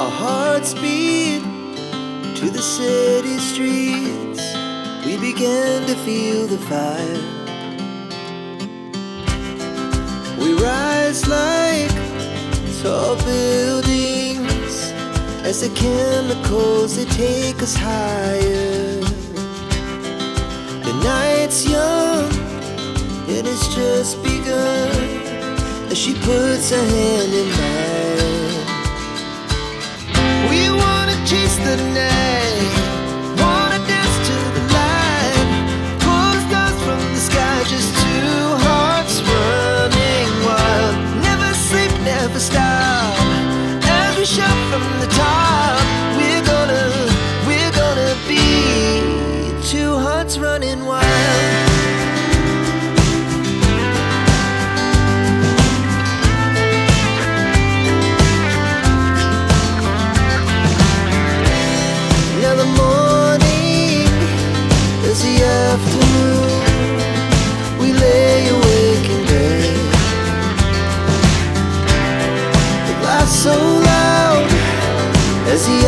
Our hearts beat to the city streets. We began to feel the fire. We rise like tall buildings as the chemicals, they take us higher. The night's young, it has just begun, as she puts her hand in mine. We wanna chase the night, wanna dance to the light, pull the stars from the sky, just two hearts running wild. Never sleep, never stop, as we shout from the top. We're gonna be two hearts running wild. Now the morning is the afternoon. We lay awake in bed. The laughs so loud as the